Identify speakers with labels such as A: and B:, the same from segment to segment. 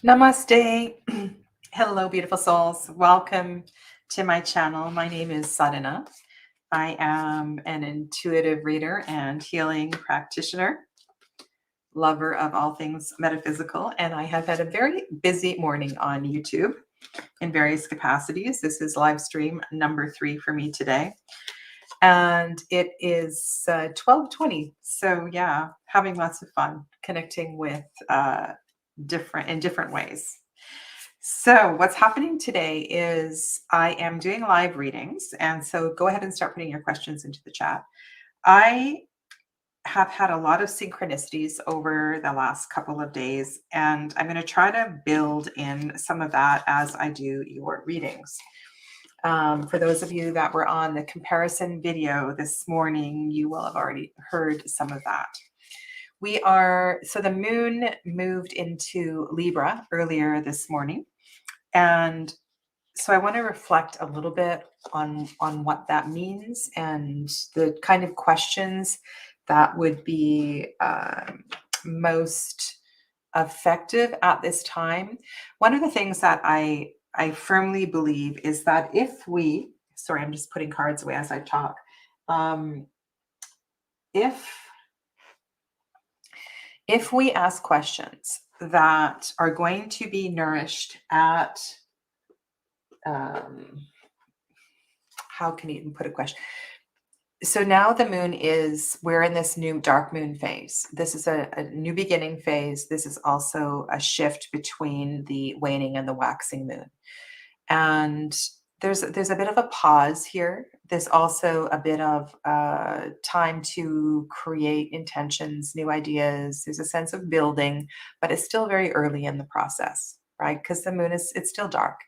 A: Namaste. Hello, beautiful souls. Welcome to my channel. My name is Sadhana. I am an intuitive reader and healing practitioner, lover of all things metaphysical, and I have had a very busy morning on YouTube in various capacities. This is live stream number 3 for me today, and it is 12:20. So yeah, having lots of fun connecting with different ways. So, what's happening today is I am doing live readings. And so go ahead and start putting your questions into the chat. I have had a lot of synchronicities over the last couple of days, and I'm going to try to build in some of that as I do your readings. For those of you that were on the comparison video this morning, you will have already heard some of that. So the moon moved into Libra earlier this morning. And so I want to reflect a little bit on what that means and the kind of questions that would be most effective at this time. One of the things that I firmly believe is that sorry, I'm just putting cards away as I talk. If we ask questions that are going to be nourished at how can you even put a question? So now we're in this new dark moon phase. This is a new beginning phase. This is also a shift between the waning and the waxing moon. And there's a bit of a pause here. There's also a bit of time to create intentions, new ideas. There's a sense of building, but it's still very early in the process, right? Because the moon it's still dark.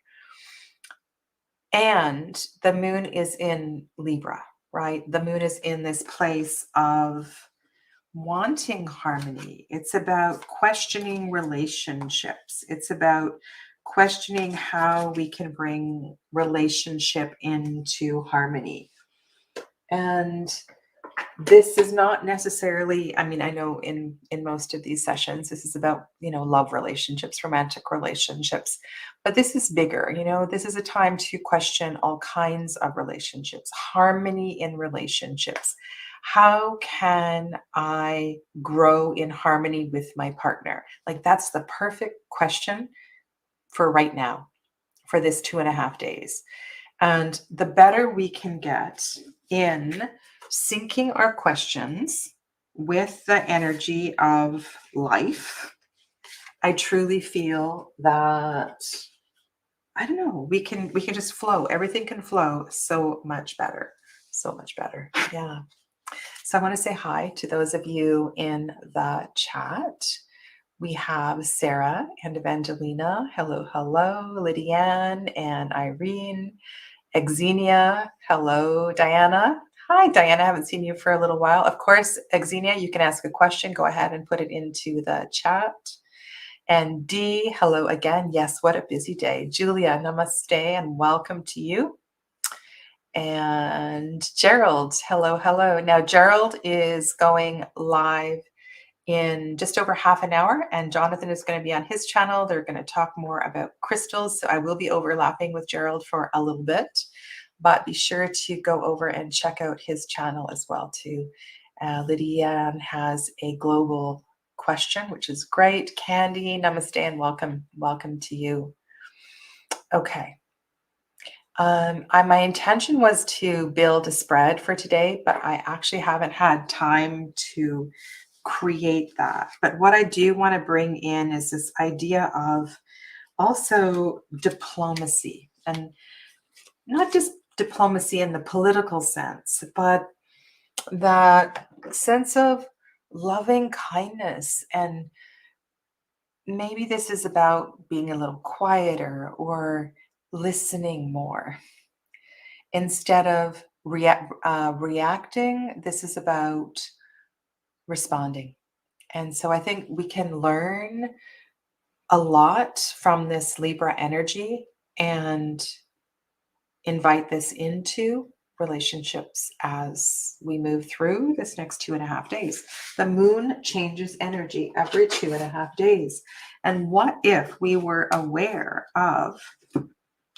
A: And the moon is in Libra, right? The moon is in this place of wanting harmony. It's about questioning relationships. It's about questioning how we can bring relationship into harmony. And this is not necessarily, I mean, I know in most of these sessions, this is about, love relationships, romantic relationships, but this is bigger, this is a time to question all kinds of relationships, harmony in relationships. How can I grow in harmony with my partner? Like, that's the perfect question for right now, for this 2.5 days. And the better we can get in syncing our questions with the energy of life, I truly feel that, I don't know, we can just flow. Everything can flow so much better. So much better. Yeah. So I want to say hi to those of you in the chat. We have Sarah and Evangelina. Hello, hello. Lydianne and Irene. Exenia. Hello, Diana. Hi, Diana. I haven't seen you for a little while. Of course, Exenia, you can ask a question. Go ahead and put it into the chat. And Dee, hello again. Yes, what a busy day. Julia, namaste and welcome to you. And Gerald, hello, hello. Now, Gerald is going live in just over half an hour, and Jonathan is going to be on his channel. They're going to talk more about crystals. So I will be overlapping with Gerald for a little bit, but be sure to go over and check out his channel as well too. Lydia has a global question, which is great. Candy, namaste and welcome to you. Okay. My intention was to build a spread for today, but I actually haven't had time to create that. But what I do want to bring in is this idea of also diplomacy, and not just diplomacy in the political sense, but that sense of loving kindness. And maybe this is about being a little quieter or listening more instead of reacting. This is about responding. And so I think we can learn a lot from this Libra energy and invite this into relationships as we move through this next 2.5 days. The moon changes energy every 2.5 days. And what if we were aware of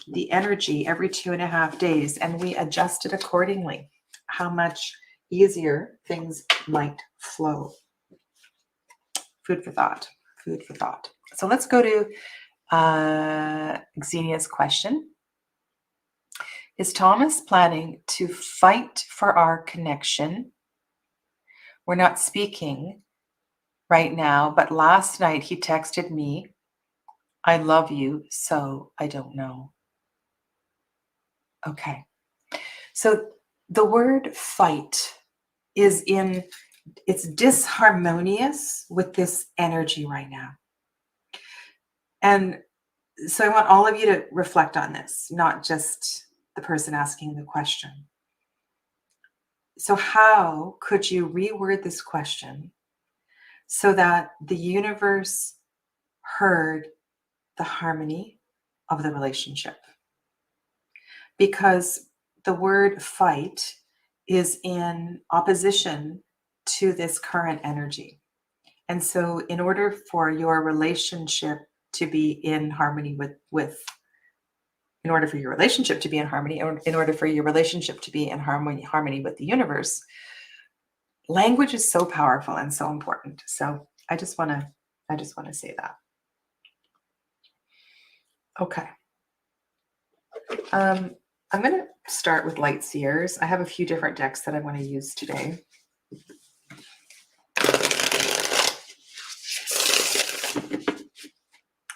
A: the energy every 2.5 days and we adjusted accordingly? How much easier things might flow. Food for thought. Food for thought. So let's go to Xenia's question. Is Thomas planning to fight for our connection? We're not speaking right now, but last night he texted me, I love you, so I don't know. Okay. So the word fight is it's disharmonious with this energy right now. And so I want all of you to reflect on this, not just the person asking the question. So how could you reword this question so that the universe heard the harmony of the relationship? Because the word fight is in opposition to this current energy. And so in order for your relationship to be in harmony in order for your relationship to be in harmony, or in order for your relationship to be in harmony with the universe, language is so powerful and so important. So I just want to say that. Okay. I'm going to start with Light Seers. I have a few different decks that I want to use today.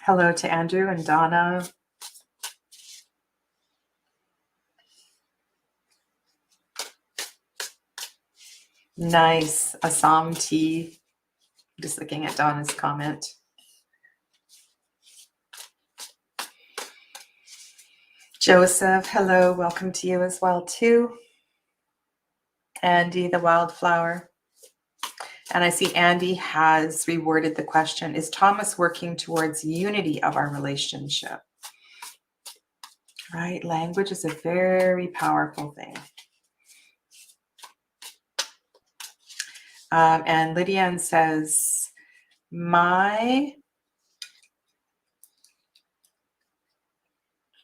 A: Hello to Andrew and Donna. Nice. Assam tea. Just looking at Donna's comment. Joseph, hello. Welcome to you as well, too. Andy, the wildflower. And I see Andy has reworded the question. Is Thomas working towards unity of our relationship? Right? Language is a very powerful thing. And Lydian says, my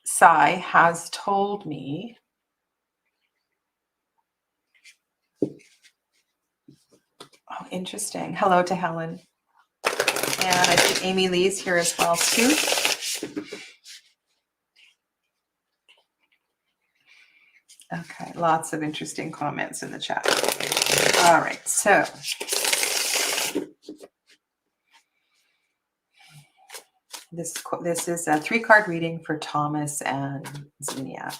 A: Sai has told me oh, interesting. Hello to Helen. And I think Amy Lee's here as well, too. Okay, lots of interesting comments in the chat. All right, so this is a 3-card reading for Thomas and Xenia.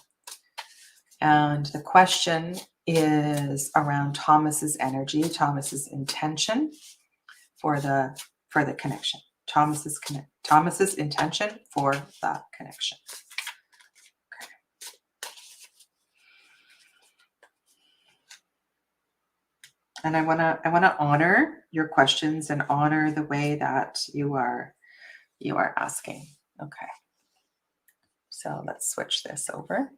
A: And the question is around Thomas's energy, Thomas's intention for the connection. Thomas's intention for the connection. Okay. And I want to honor your questions and honor the way that you are asking. Okay. So let's switch this over.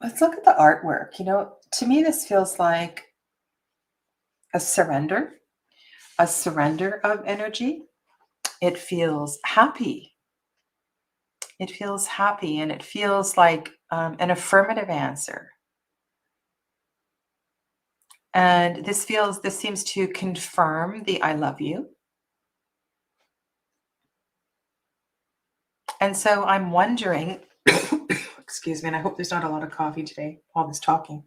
A: Let's look at the artwork. To me, this feels like a surrender of energy. It feels happy. It feels happy, and it feels like an affirmative answer. And this seems to confirm the I love you. And so I'm wondering, excuse me, and I hope there's not a lot of coffee today, all this talking.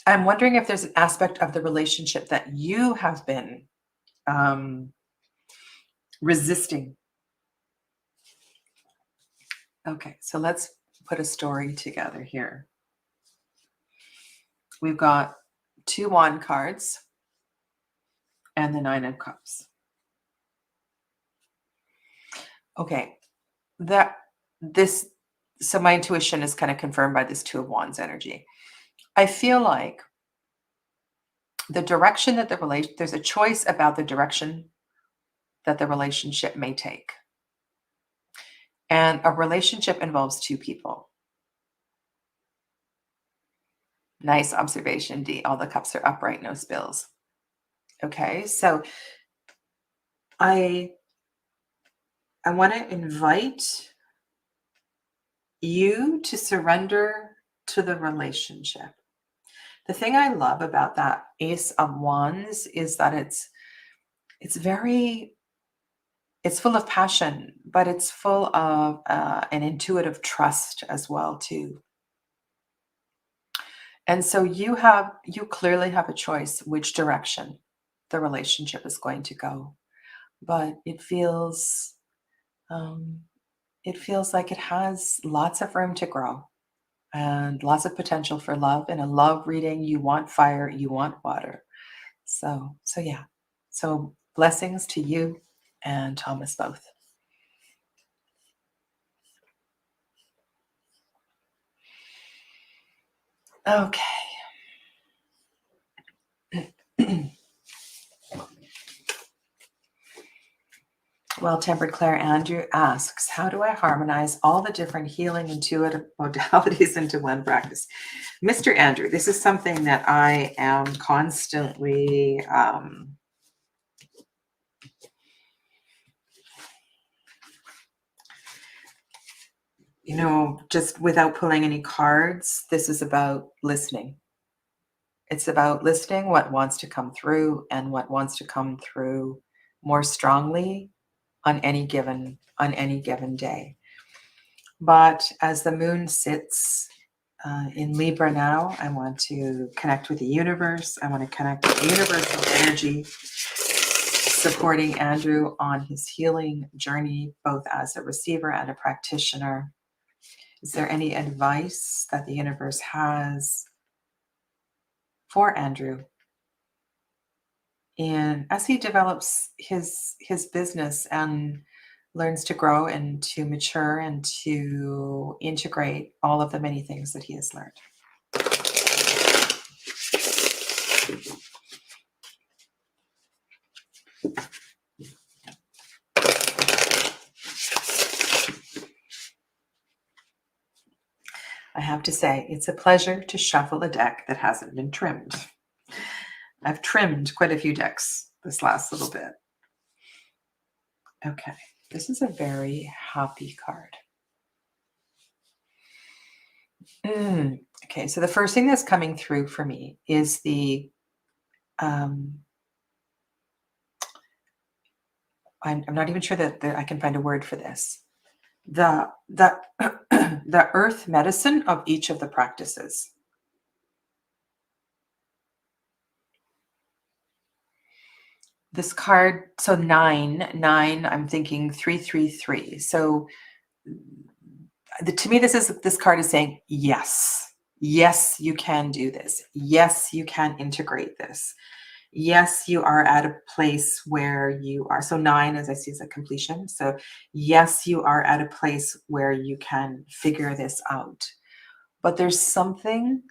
A: I'm wondering if there's an aspect of the relationship that you have been resisting. Okay, so let's put a story together here. We've got 2 wand cards and the 9 of cups. Okay, so my intuition is kind of confirmed by this 2 of wands energy. I feel like the direction that there's a choice about the direction that the relationship may take. And a relationship involves two people. Nice observation, D. All the cups are upright, no spills. Okay, so I want to invite you to surrender to the relationship. The thing I love about that Ace of Wands is that it's very it's full of passion, but it's full of an intuitive trust as well too. And so you clearly have a choice which direction the relationship is going to go. But um, it feels like it has lots of room to grow and lots of potential for love. In a love reading, you want fire, you want water. So yeah. So blessings to you and Thomas both. Okay. Well, Tempered Claire Andrew asks, how do I harmonize all the different healing intuitive modalities into one practice? Mr. Andrew, this is something that I am constantly just without pulling any cards, this is about listening. It's about listening what wants to come through and what wants to come through more strongly on any given day. But as the moon sits in Libra now, I want to connect with the universe. I want to connect with universal energy, supporting Andrew on his healing journey, both as a receiver and a practitioner. Is there any advice that the universe has for Andrew as he develops his business and learns to grow and to mature and to integrate all of the many things that he has learned? I have to say, it's a pleasure to shuffle a deck that hasn't been trimmed. I've trimmed quite a few decks this last little bit. Okay, this is a very happy card. Okay, so the first thing that's coming through for me is I'm not even sure that I can find a word for this. The the earth medicine of each of the practices. This card, so nine, I'm thinking 333. So to me, this card is saying yes. Yes, you can do this. Yes, you can integrate this. Yes, you are at a place where you are. So nine, as I see, is a completion. So yes, you are at a place where you can figure this out. But there's something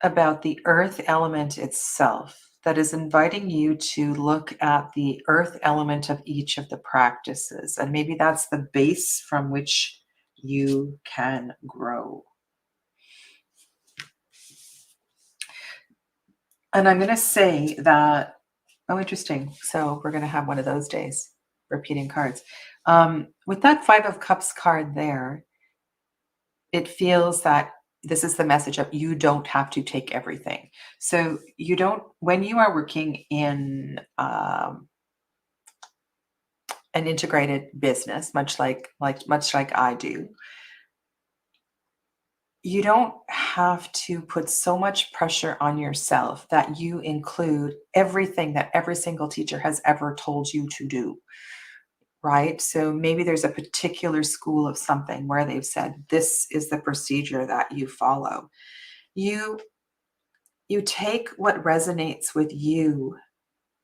A: about the earth element itself that is inviting you to look at the earth element of each of the practices. And maybe that's the base from which you can grow. And I'm going to say that, oh, interesting. So we're going to have one of those days, repeating cards. With that Five of Cups card there, it feels that this is the message of you don't have to take everything. So you don't, when you are working in an integrated business, much like I do, you don't have to put so much pressure on yourself that you include everything that every single teacher has ever told you to do. Right? So maybe there's a particular school of something where they've said, this is the procedure that you follow. You take what resonates with you,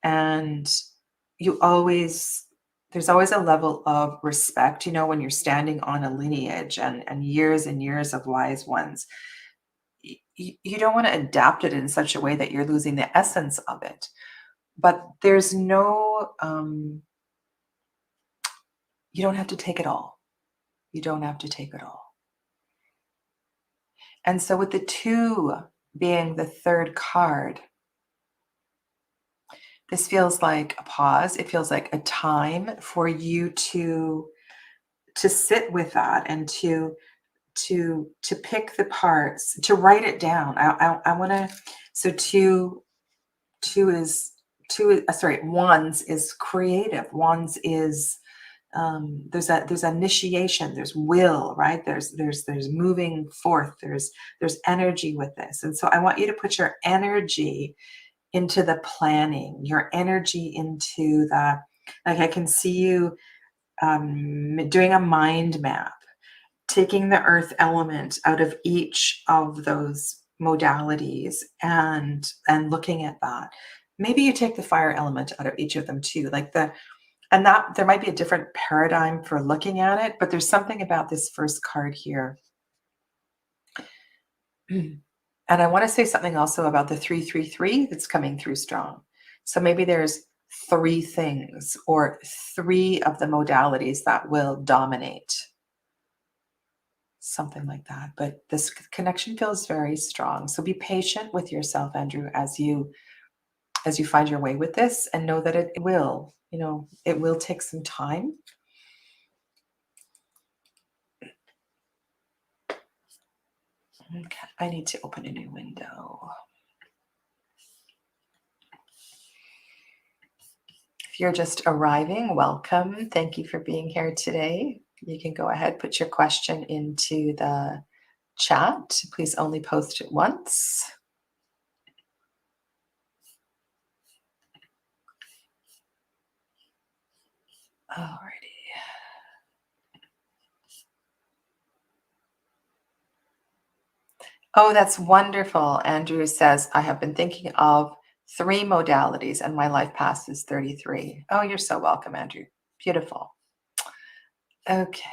A: and there's always a level of respect, when you're standing on a lineage and years of wise ones. You don't want to adapt it in such a way that you're losing the essence of it. But there's no, you don't have to take it all. You don't have to take it all. And so with the 2 being the third card, this feels like a pause. It feels like a time for you to sit with that and to pick the parts, to write it down. I want to. So two is sorry. Wands is creative. Wands is there's initiation, there's will, right? There's moving forth. There's energy with this, and so I want you to put your energy into the planning, your energy into the, like I can see you doing a mind map, taking the earth element out of each of those modalities and looking at that. Maybe you take the fire element out of each of them too, like the, and that there might be a different paradigm for looking at it, but there's something about this first card here. And I want to say something also about the 333 that's coming through strong. So maybe there's 3 things or 3 of the modalities that will dominate. Something like that. But this connection feels very strong. So be patient with yourself, Andrew, as you find your way with this, and know that it will, it will take some time. Okay, I need to open a new window. If you're just arriving, welcome. Thank you for being here today. You can go ahead, put your question into the chat. Please only post it once. Alrighty. Oh, that's wonderful. Andrew says, I have been thinking of 3 modalities and my life path is 33. Oh, you're so welcome, Andrew. Beautiful. Okay.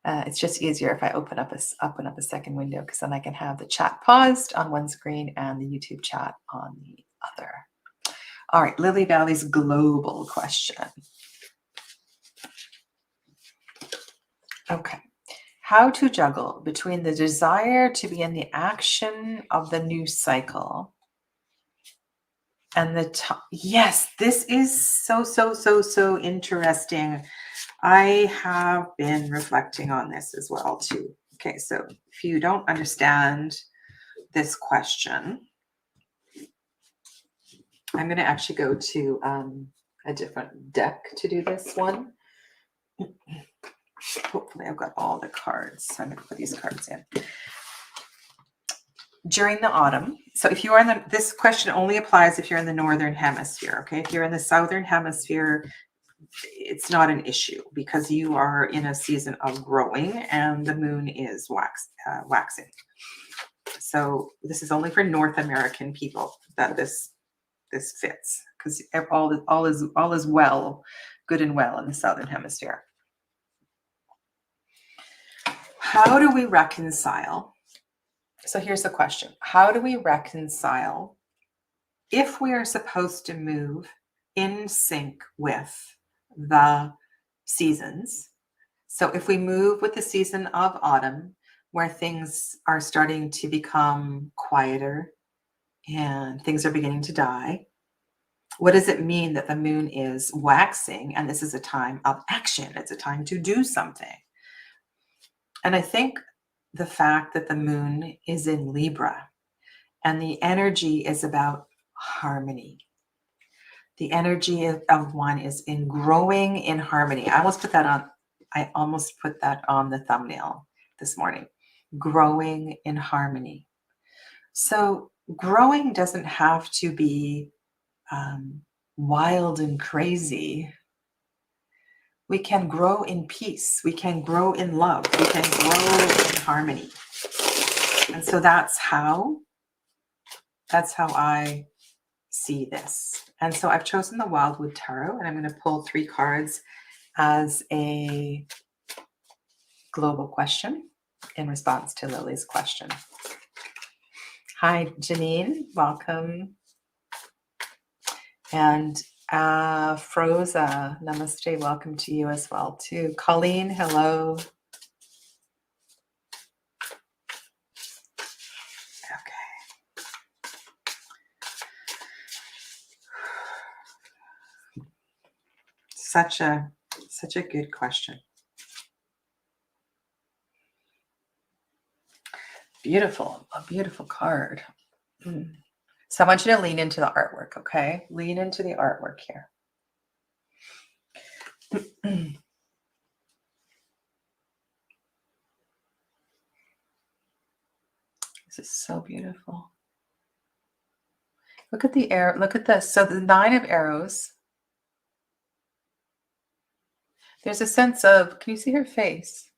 A: It's just easier if I open up a second window, because then I can have the chat paused on one screen and the YouTube chat on the other. All right, Lily Valley's global question. Okay. How to juggle between the desire to be in the action of the new cycle and the yes, this is so interesting. I have been reflecting on this as well too. Okay, so if you don't understand this question, I'm going to actually go to a different deck to do this one. Hopefully I've got all the cards. So I'm going to put these cards in. During the autumn, so if you are in this question only applies if you're in the northern hemisphere, okay? If you're in the southern hemisphere, it's not an issue because you are in a season of growing and the moon is waxing. So this is only for North American people that this fits, because all is well, good and well in the southern hemisphere. How do we reconcile? So here's the question. How do we reconcile if we are supposed to move in sync with the seasons? So if we move with the season of autumn, where things are starting to become quieter and things are beginning to die, what does it mean that the moon is waxing and this is a time of action? It's a time to do something. And I think the fact that the moon is in Libra and the energy is about harmony. The energy of one is in growing in harmony. I almost put that on the thumbnail this morning. Growing in harmony. So growing doesn't have to be wild and crazy. We can grow in peace. We can grow in love. We can grow in harmony. And so that's how I see this. And so I've chosen the Wildwood Tarot, and I'm going to pull 3 cards as a global question in response to Lily's question. Hi, Janine. Welcome. And Froza, namaste. Welcome to you as well, too. Colleen, hello. Okay. Such a good question. Beautiful, a beautiful card. So I want you to lean into the artwork, okay? Lean into the artwork here. This is so beautiful. Look at the arrow. Look at this. So the 9 of arrows. There's a sense of, can you see her face?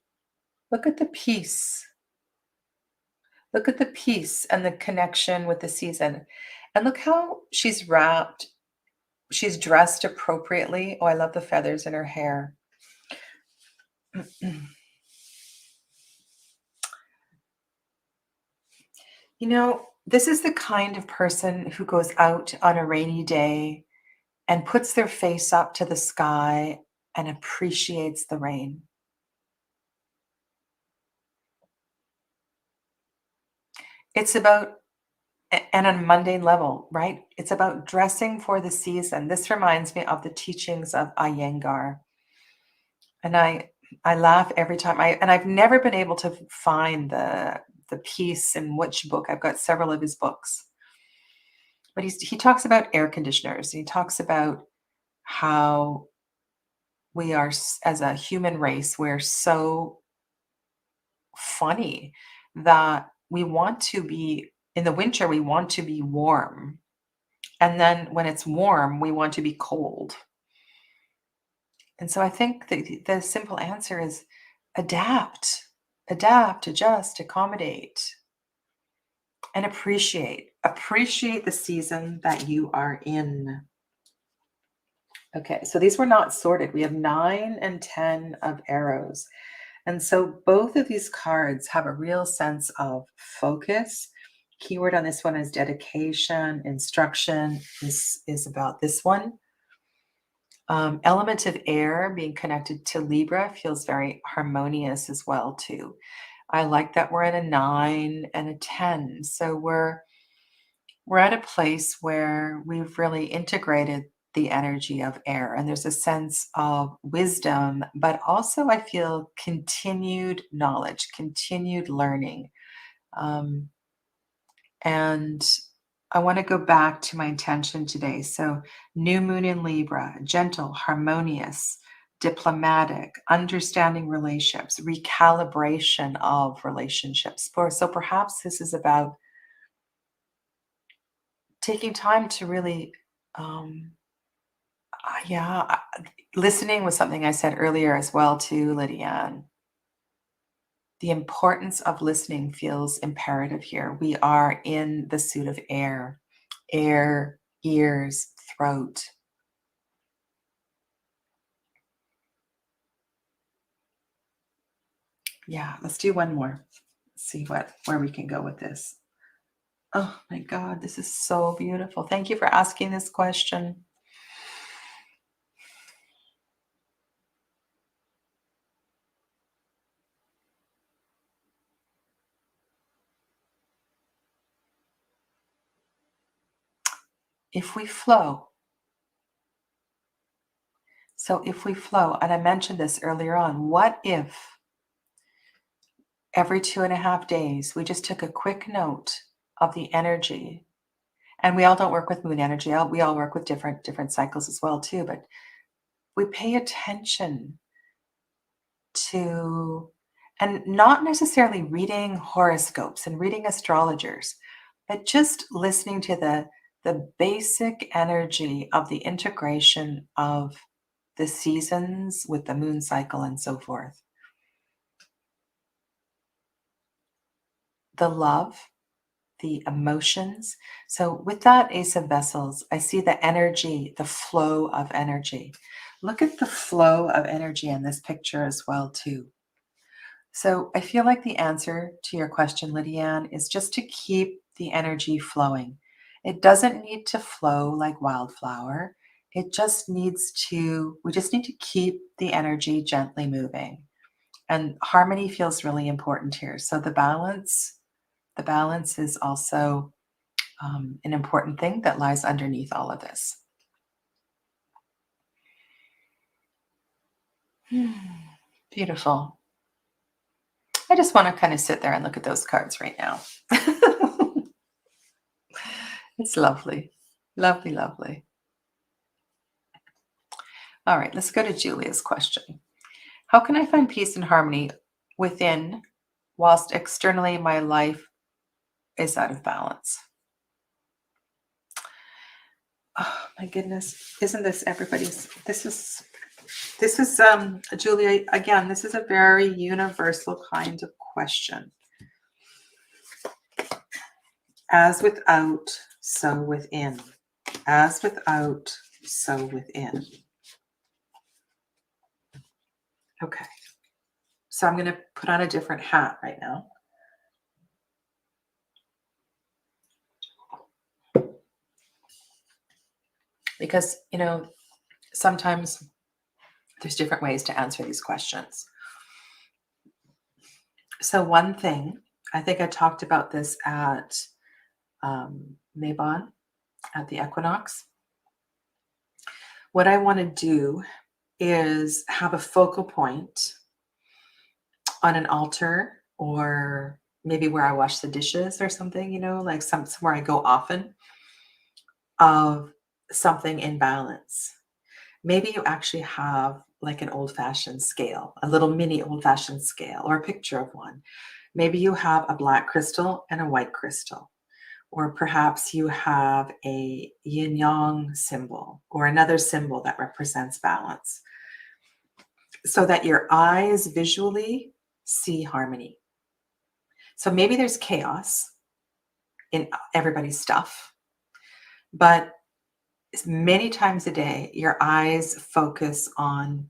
A: Look at the peace. Look at the peace and the connection with the season. And look how she's wrapped. She's dressed appropriately. Oh, I love the feathers in her hair. You know, this is the kind of person who goes out on a rainy day and puts their face up to the sky and appreciates the rain. It's about, and on a mundane level, right? It's about dressing for the season. This reminds me of the teachings of Iyengar. And I laugh every time I've never been able to find the piece in which book. I've got several of his books. But he talks about air conditioners. He talks about how we are, as a human race, we're so funny that we want to be, in the winter, we want to be warm. And then when it's warm, we want to be cold. And so I think the simple answer is adapt, adjust, accommodate, and appreciate. Appreciate the season that you are in. Okay, so these were not sorted. We have 9 and 10 of arrows. And so both of these cards have a real sense of focus. Keyword on this one is dedication. Instruction is about this one. Element of air being connected to Libra feels very harmonious as well too. I like that we're at a 9 and a 10. So we're at a place where we've really integrated the energy of air, and there's a sense of wisdom, but also I feel continued knowledge, continued learning. And I want to go back to my intention today. So, new moon in Libra, gentle, harmonious, diplomatic, understanding relationships, recalibration of relationships. So, perhaps this is about taking time to really, listening was something I said earlier as well, too, Lydiane. The importance of listening feels imperative here. We are in the suit of air, ears, throat. Yeah, let's do one more. See where we can go with this. Oh my God, this is so beautiful. Thank you for asking this question. If we flow, and I mentioned this earlier on, what if every 2.5 days we just took a quick note of the energy? And we all don't work with moon energy. We all work with different cycles as well too, but we pay attention to, and not necessarily reading horoscopes and reading astrologers, but just listening to the basic energy of the integration of the seasons with the moon cycle and so forth. The love, the emotions. So with that Ace of Vessels, I see the energy, the flow of energy. Look at the flow of energy in this picture as well too. So I feel like the answer to your question, Lydiane, is just to keep the energy flowing. It doesn't need to flow like wildflower. It just needs to, we just need to keep the energy gently moving. And harmony feels really important here. So the balance is also an important thing that lies underneath all of this. Beautiful. I just want to kind of sit there and look at those cards right now. It's lovely. Lovely, lovely. All right, let's go to Julia's question. How can I find peace and harmony within whilst externally my life is out of balance? Oh my goodness. Isn't this everybody's? This is Julia, again, this is a very universal kind of question. As without, so within. As without, so within. Okay. So I'm going to put on a different hat right now. Because, sometimes there's different ways to answer these questions. So one thing, I think I talked about this at Mabon at the equinox. What I want to do is have a focal point on an altar, or maybe where I wash the dishes or something, like somewhere I go often, of something in balance. Maybe you actually have like an old-fashioned scale, a little mini old-fashioned scale, or a picture of one. Maybe you have a black crystal and a white crystal, or perhaps you have a yin-yang symbol or another symbol that represents balance, so that your eyes visually see harmony. So maybe there's chaos in everybody's stuff, but many times a day, your eyes focus on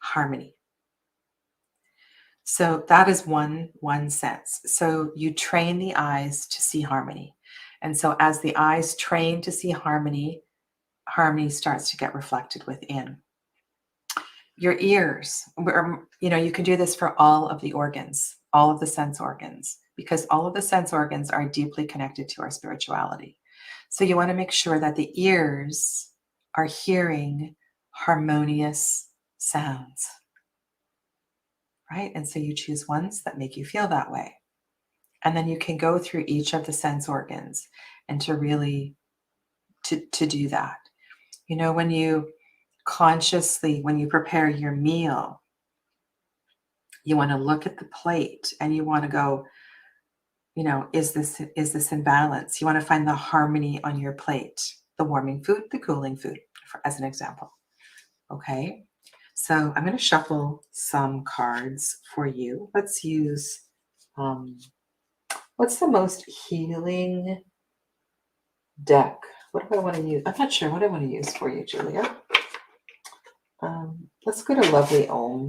A: harmony. So that is one sense. So you train the eyes to see harmony. And so as the eyes train to see harmony, harmony starts to get reflected within. Your ears, you can do this for all of the organs, all of the sense organs, because all of the sense organs are deeply connected to our spirituality. So you want to make sure that the ears are hearing harmonious sounds, right? And so you choose ones that make you feel that way. And then you can go through each of the sense organs and to really to do that. When you prepare your meal, you want to look at the plate and you want to go, is this in balance? You want to find the harmony on your plate, the warming food, the cooling food, as an example. Okay. So I'm going to shuffle some cards for you. Let's use, what's the most healing deck? What do I want to use? I'm not sure what I want to use for you, Julia. Let's go to Lovely Om.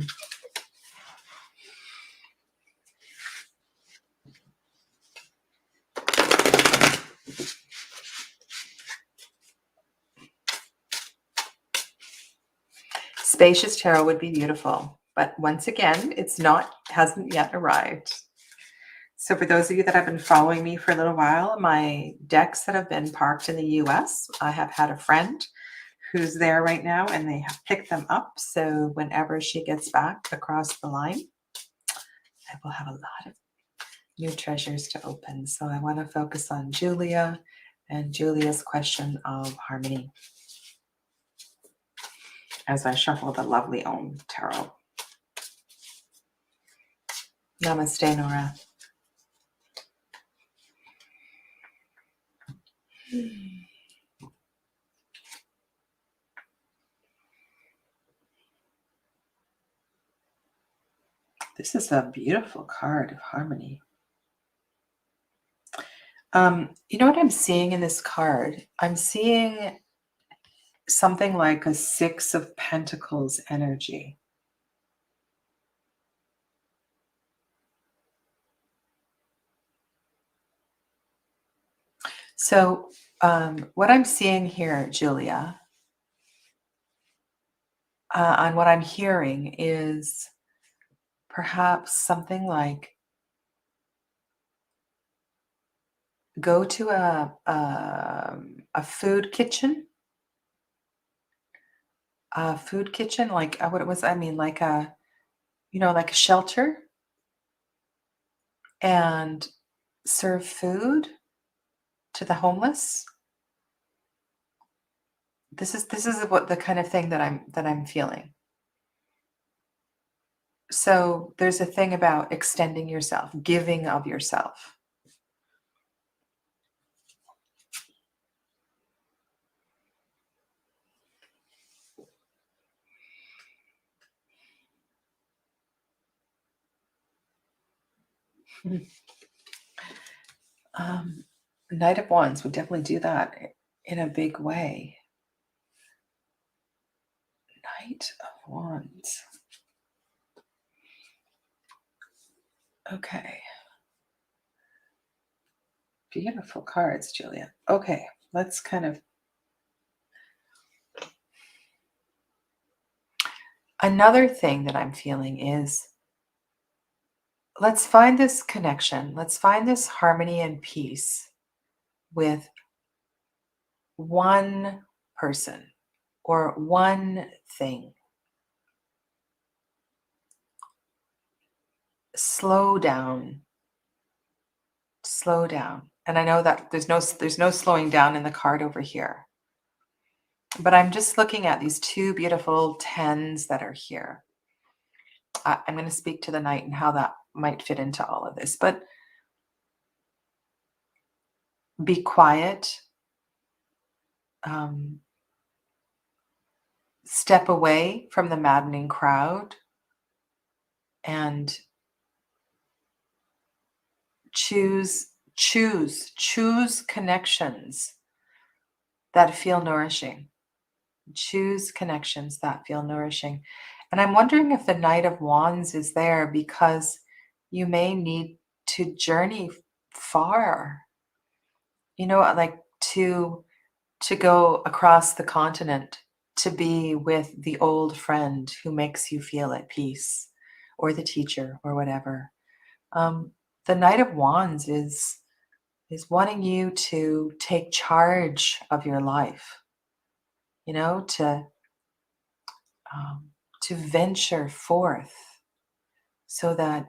A: Spacious Tarot would be beautiful, but once again, hasn't yet arrived. So for those of you that have been following me for a little while, my decks that have been parked in the US, I have had a friend who's there right now and they have picked them up. So whenever she gets back across the line, I will have a lot of new treasures to open. So I want to focus on Julia and Julia's question of harmony as I shuffle the Lovely Om Tarot. Namaste, Nora. This is a beautiful card of harmony. You know what I'm seeing in this card? I'm seeing something like a Six of Pentacles energy. So what I'm seeing here, Julia, And what I'm hearing is perhaps something like go to a food kitchen, like what it was. I mean, like a like a shelter, and serve food to the homeless. This is what the kind of thing that I'm feeling. So there's a thing about extending yourself, giving of yourself. Um, Knight of Wands would definitely do that in a big way. Knight of Wands. Okay. Beautiful cards, Julia. Okay, let's kind of. Another thing that I'm feeling is let's find this connection. Let's find this harmony and peace with one person or one thing. Slow down. Slow down. And I know that there's no slowing down in the card over here. But I'm just looking at these two beautiful tens that are here. I'm going to speak to the Knight and how that might fit into all of this. But be quiet. Step away from the maddening crowd and choose connections that feel nourishing. Choose connections that feel nourishing. And I'm wondering if the Knight of Wands is there because you may need to journey far, like to go across the continent to be with the old friend who makes you feel at peace, or the teacher, or whatever. The Knight of Wands is wanting you to take charge of your life, you know, um, to venture forth, so that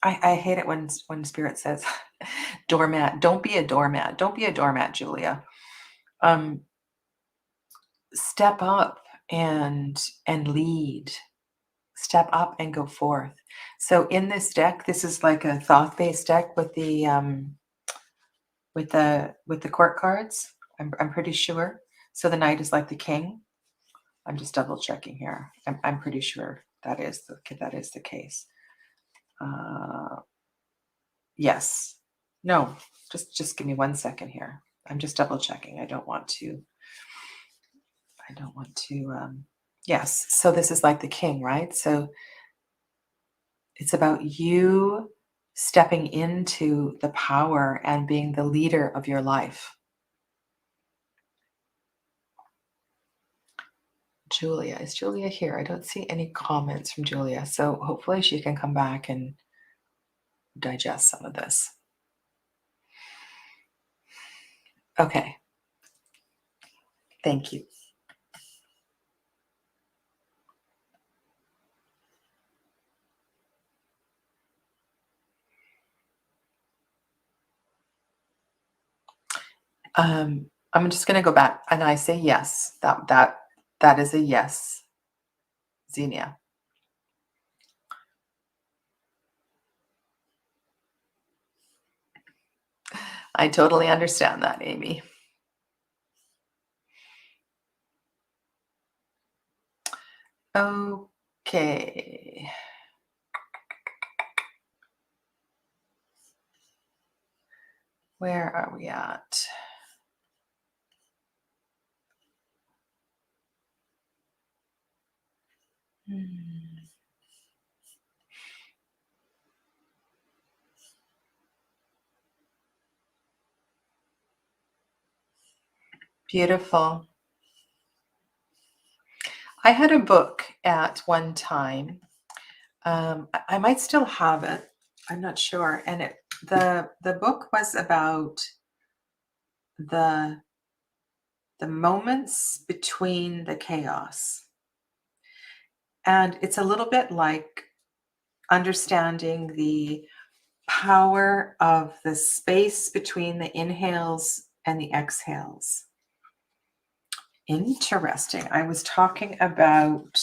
A: I hate it when Spirit says doormat. Don't be a doormat. Don't be a doormat, Julia. Um, Step up and lead. Step up and go forth. So in this deck, this is like a thought-based deck with the court cards. I'm pretty sure. So the Knight is like the king. I'm just double checking here. I'm pretty sure that is the case. Yes. No. Just give me 1 second here. I'm just double checking. I don't want to. Yes. So this is like the king, right? So it's about you stepping into the power and being the leader of your life. Julia, is Julia here? I don't see any comments from Julia. So hopefully she can come back and digest some of this. Okay. Thank you. I'm just going to go back and I say yes. That is a yes, Xenia. I totally understand that, Amy. Okay. Where are we at? Beautiful. I had a book at one time. I might still have it. I'm not sure. And the book was about the the moments between the chaos. And it's a little bit like understanding the power of the space between the inhales and the exhales. Interesting. I was talking about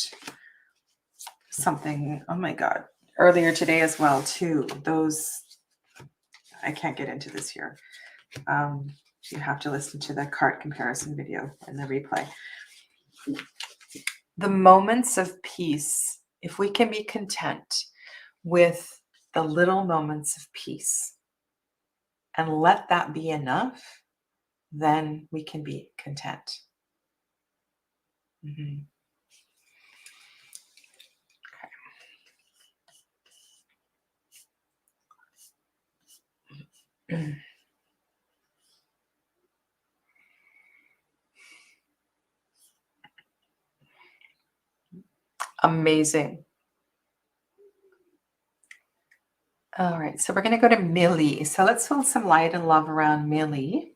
A: something, oh my God, earlier today as well, too. I can't get into this here. You have to listen to the card comparison video and the replay. The moments of peace, if we can be content with the little moments of peace and let that be enough, then we can be content. Mm-hmm. Okay. Amazing. All right, so we're going to go to Millie. So let's feel some light and love around Millie.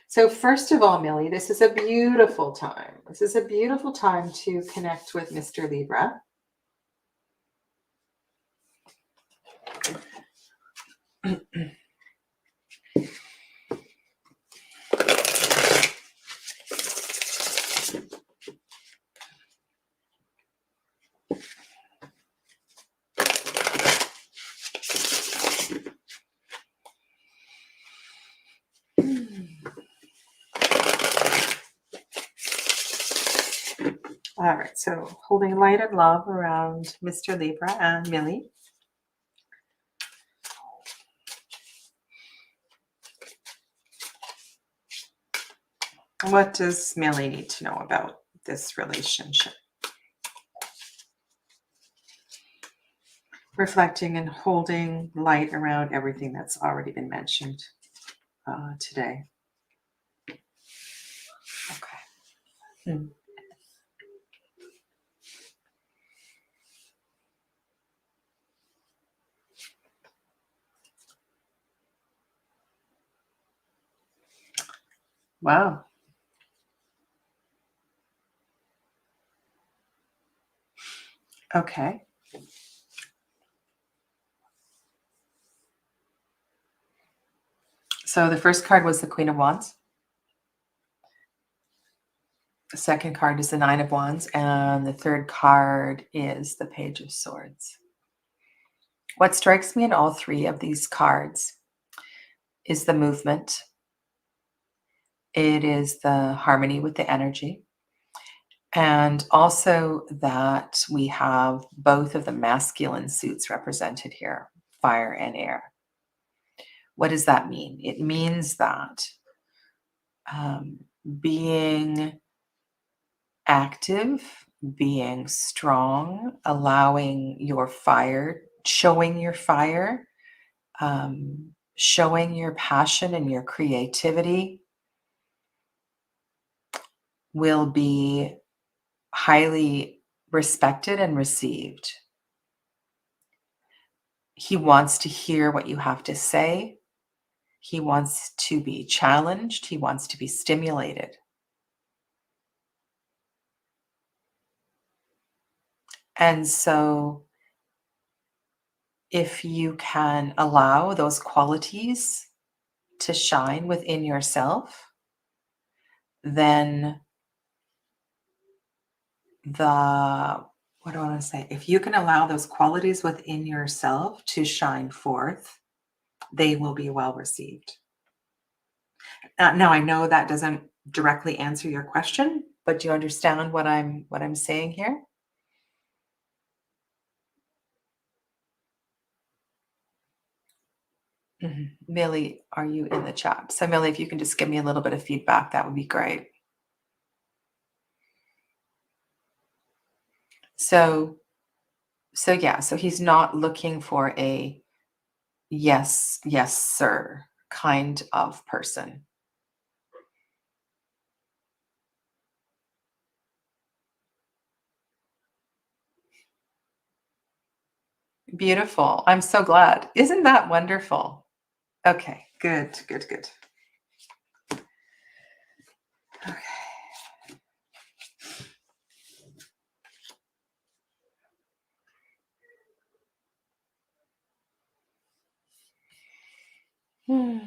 A: So first of all, Millie, this is a beautiful time. This is a beautiful time to connect with Mr. Libra. All right, so holding light and love around Mr. Libra and Millie. What does Millie need to know about this relationship? Reflecting and holding light around everything that's already been mentioned today. Okay. Wow. Okay. So the first card was the Queen of Wands. The second card is the Nine of Wands. And the third card is the Page of Swords. What strikes me in all three of these cards is the movement. It is the harmony with the energy. And also that we have both of the masculine suits represented here, fire and air. What does that mean? It means that being active, being strong, allowing your fire, showing your fire, showing your passion and your creativity will be highly respected and received. He wants to hear what you have to say. He wants to be challenged. He wants to be stimulated. And so if you can allow those qualities to shine within yourself, then what do I want to say? If you can allow those qualities within yourself to shine forth, they will be well received. Now I know that doesn't directly answer your question, but do you understand what I'm saying here? Millie, are you in the chat? So Millie, if you can just give me a little bit of feedback, that would be great. So yeah, so he's not looking for a yes, sir kind of person. Beautiful. I'm so glad. Isn't that wonderful? Okay, good, good, good. Okay. Hmm.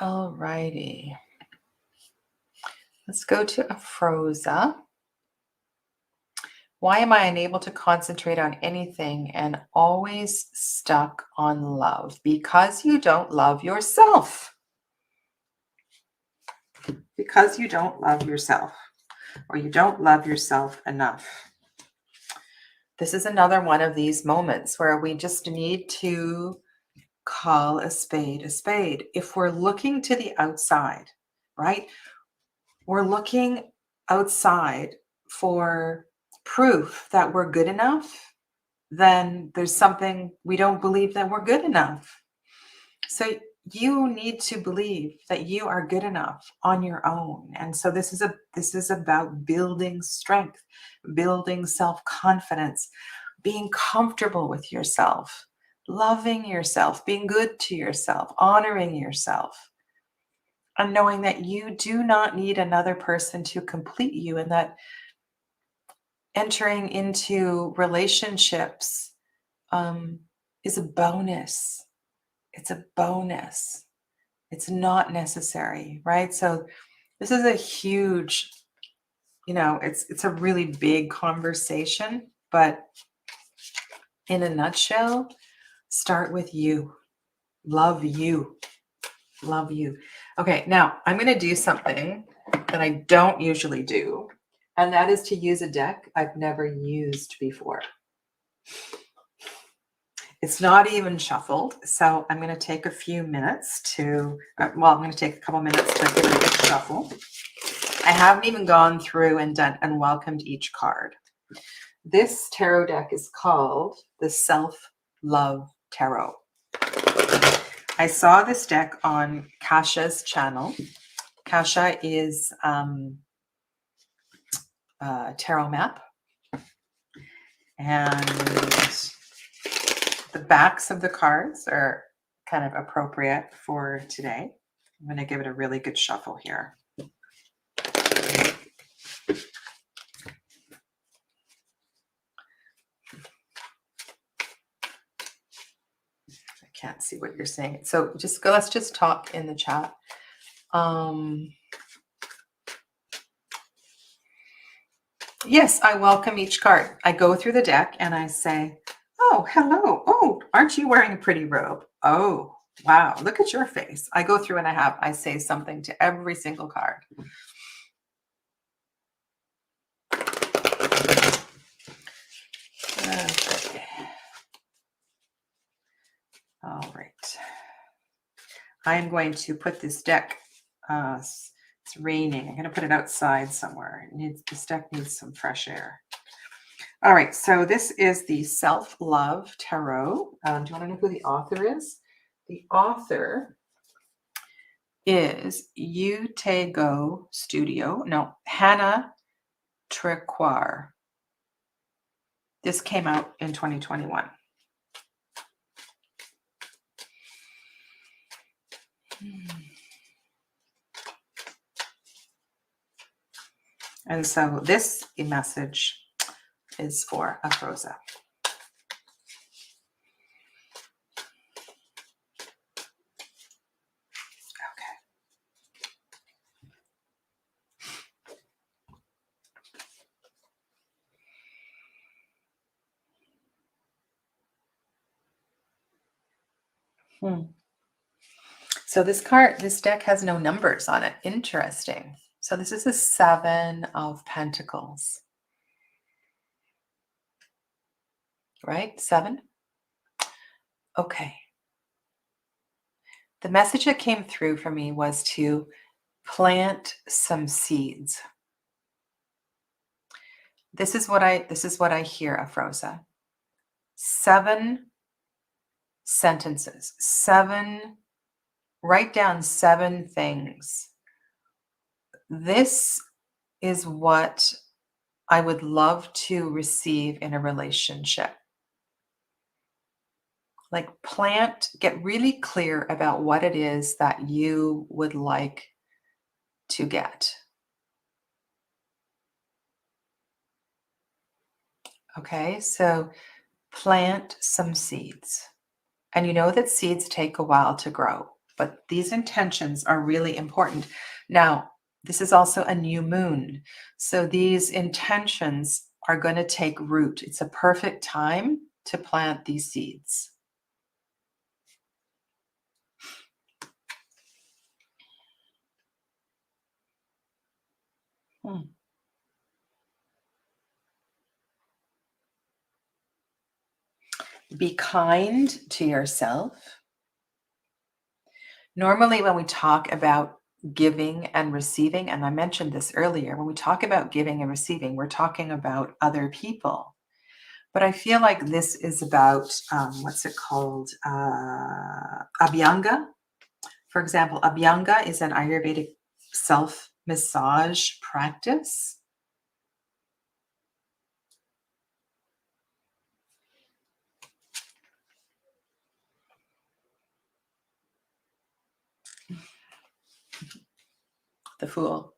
A: All righty. Let's go to Afroza. Why am I unable to concentrate on anything and always stuck on love? Because you don't love yourself. Because you don't love yourself, or you don't love yourself enough. This is another one of these moments where we just need to call a spade a spade. If we're looking to the outside, right? We're looking outside for proof that we're good enough, then there's something we don't believe that we're good enough. So you need to believe that you are good enough on your own. And so this is about building strength, building self-confidence, being comfortable with yourself, loving yourself, being good to yourself, honoring yourself, and knowing that you do not need another person to complete you, and that entering into relationships is a bonus. It's a bonus. It's not necessary, right? So this is a huge, it's a really big conversation, but in a nutshell, start with you. Love you. Love you. Okay, now I'm going to do something that I don't usually do, and that is to use a deck I've never used before. It's not even shuffled, so I'm going to take a few minutes to, I'm going to take a couple minutes to give it a good shuffle. I haven't even gone through and done and welcomed each card. This tarot deck is called the Self-Love Tarot. I saw this deck on Kasha's channel. Kasha is a tarot map, and the backs of the cards are kind of appropriate for today. I'm going to give it a really good shuffle here. I can't see what you're saying. So let's just talk in the chat. Yes, I welcome each card. I go through the deck and I say, oh, hello. Oh, aren't you wearing a pretty robe? Oh, wow. Look at your face. I go through and I say something to every single card. Okay. All right. I'm going to put this deck, it's raining. I'm going to put it outside somewhere. This deck needs some fresh air. All right, so this is the Self-Love Tarot. Do you want to know who the author is? The author is Hannah Trequar. This came out in 2021. And so this message is for Afroza. So this deck has no numbers on it. Interesting. So this is a 7 of Pentacles. Right? 7? Okay. The message that came through for me was to plant some seeds. This is what I hear, Afroza. 7 sentences, write down 7 things. This is what I would love to receive in a relationship. Like get really clear about what it is that you would like to get. Okay, so plant some seeds. And you know that seeds take a while to grow, but these intentions are really important. Now, this is also a new moon. So these intentions are going to take root. It's a perfect time to plant these seeds. Be kind to yourself. Normally, when we talk about giving and receiving, and I mentioned this earlier, when we talk about giving and receiving, we're talking about other people. But I feel like this is about, what's it called? Abhyanga. For example, Abhyanga is an Ayurvedic self-massage practice. The Fool.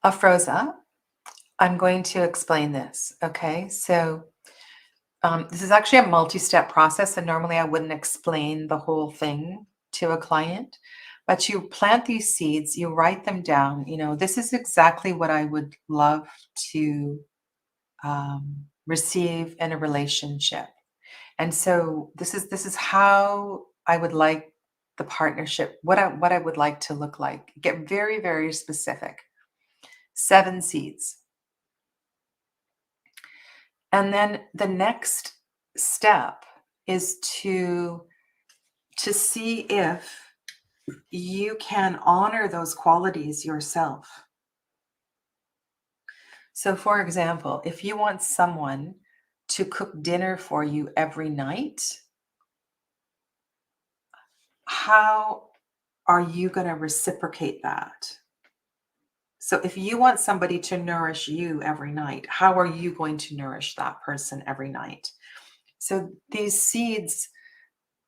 A: Afroza, I'm going to explain this. Okay, so this is actually a multi-step process, and normally I wouldn't explain the whole thing to a client, but you plant these seeds, you write them down. You know, this is exactly what I would love to receive in a relationship. And so this is how I would like the partnership, what I would like to look like. Get very, very specific. 7 seeds. And then the next step is to see if you can honor those qualities yourself. So for example, if you want someone to cook dinner for you every night, how are you going to reciprocate that? So if you want somebody to nourish you every night, how are you going to nourish that person every night? So these seeds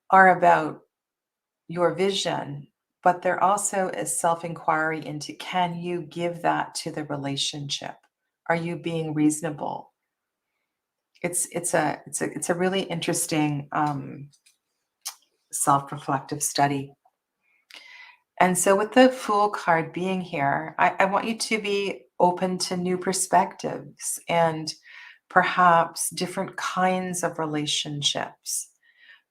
A: are about your vision, but they're also a self-inquiry into, can you give that to the relationship? Are you being reasonable? It's a really interesting self-reflective study. And so with the Fool card being here, I want you to be open to new perspectives and perhaps different kinds of relationships.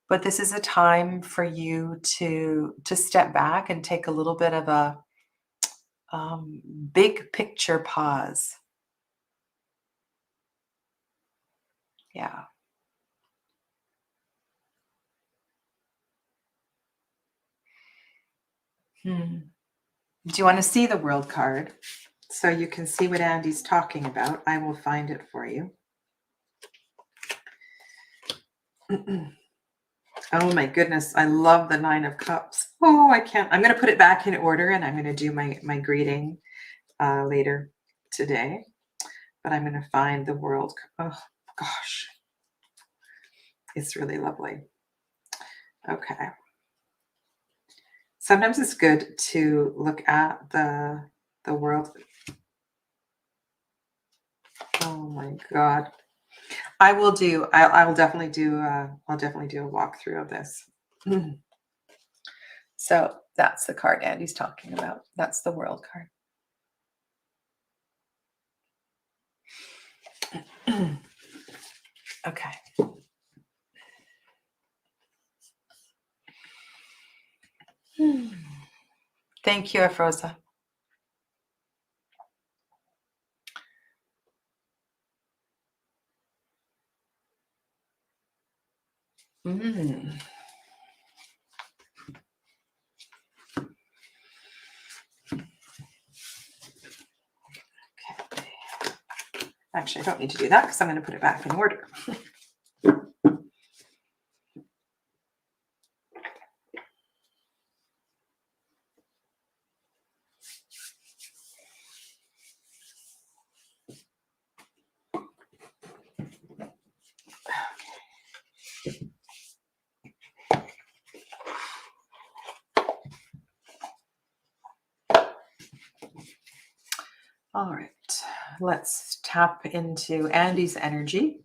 A: But this is a time for you to step back and take a little bit of a big picture pause. Yeah. Do you want to see the World card so you can see what Andy's talking about? I will find it for you. Oh my goodness, I love the 9 of Cups. Oh, I can't. I'm going to put it back in order, and I'm going to do my greeting later today. But I'm going to find the World. Oh gosh, it's really lovely. Okay. Sometimes it's good to look at the World. Oh my God. I will do. I will definitely do. I'll definitely do a walkthrough of this. So that's the card Andy's talking about. That's the World card. Okay. Thank you, Afroza. Actually, I don't need to do that because I'm going to put it back in order. All right, let's tap into Andy's energy.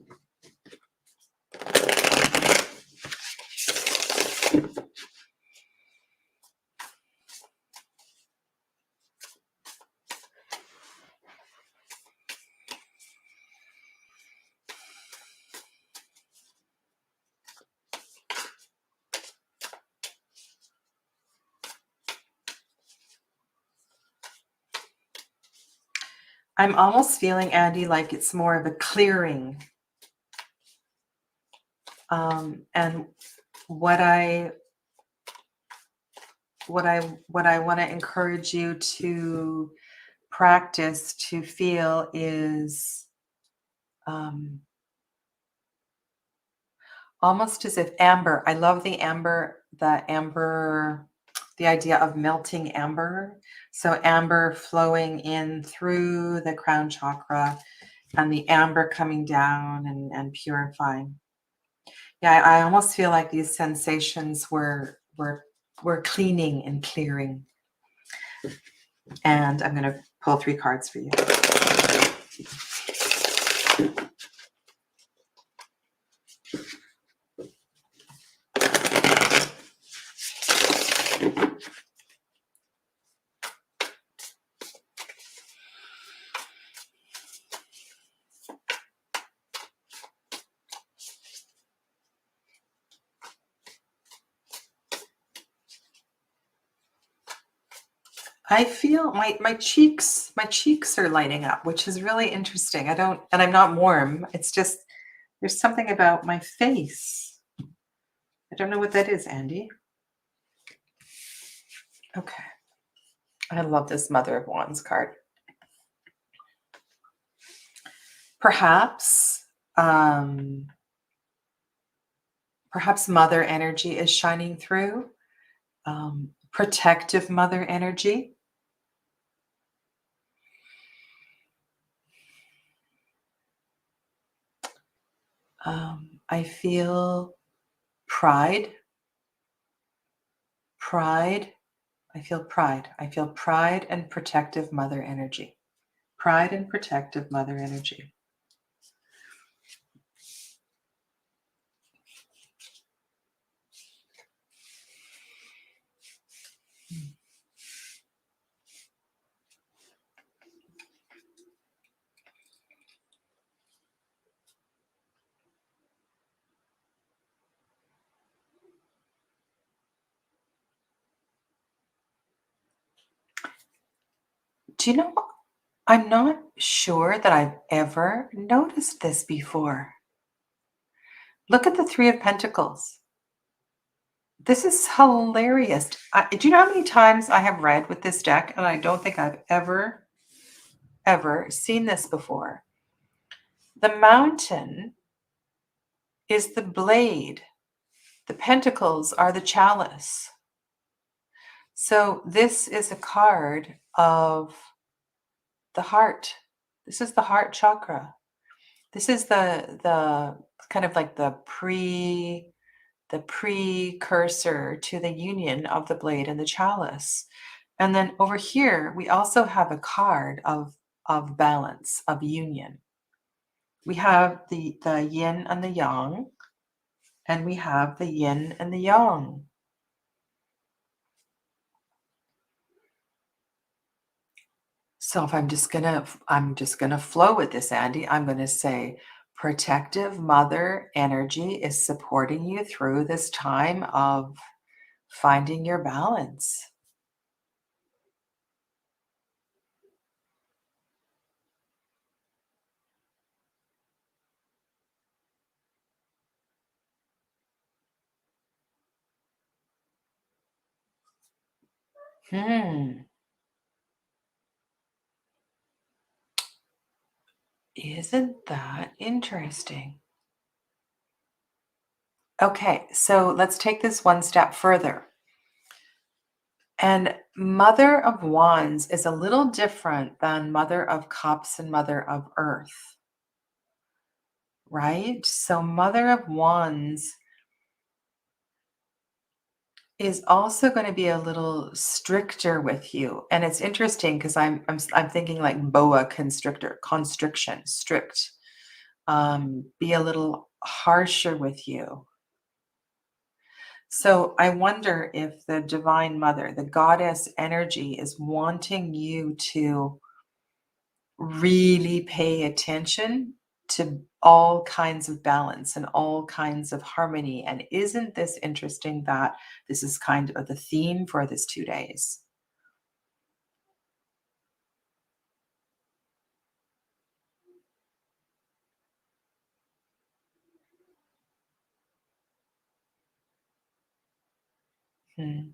A: I'm almost feeling, Andy, like it's more of a clearing. And what I want to encourage you to practice, to feel is almost as if amber. I love the amber, the idea of melting amber. So amber flowing in through the crown chakra and the amber coming down and purifying. Yeah, I almost feel like these sensations were cleaning and clearing. And I'm going to pull 3 cards for you. I feel my cheeks are lighting up, which is really interesting. And I'm not warm. It's just there's something about my face. I don't know what that is, Andy. Okay. I love this Mother of Wands card. Perhaps mother energy is shining through. Protective mother energy. I feel pride. I feel pride and protective mother energy. Pride and protective mother energy. Do you know, I'm not sure that I've ever noticed this before. Look at the 3 of Pentacles. This is hilarious. Do you know how many times I have read with this deck, and I don't think I've ever seen this before. The Mountain is the blade. The Pentacles are the chalice. So this is a card of the heart. This is the heart chakra. This is the kind of like the precursor to the union of the blade and the chalice. And then over here, we also have a card of balance, of union. We have the yin and the yang, and we have the yin and the yang. So if I'm just gonna flow with this, Andy, I'm gonna say protective mother energy is supporting you through this time of finding your balance. Isn't that interesting? Okay, so let's take this one step further. And Mother of Wands is a little different than Mother of Cups and Mother of Earth, right? So Mother of Wands is also going to be a little stricter with you. And it's interesting because I'm thinking like boa constrictor, constriction, strict. Be a little harsher with you. So I wonder if the Divine Mother, the goddess energy, is wanting you to really pay attention to all kinds of balance and all kinds of harmony. And isn't this interesting that this is kind of the theme for this 2 days? Hmm.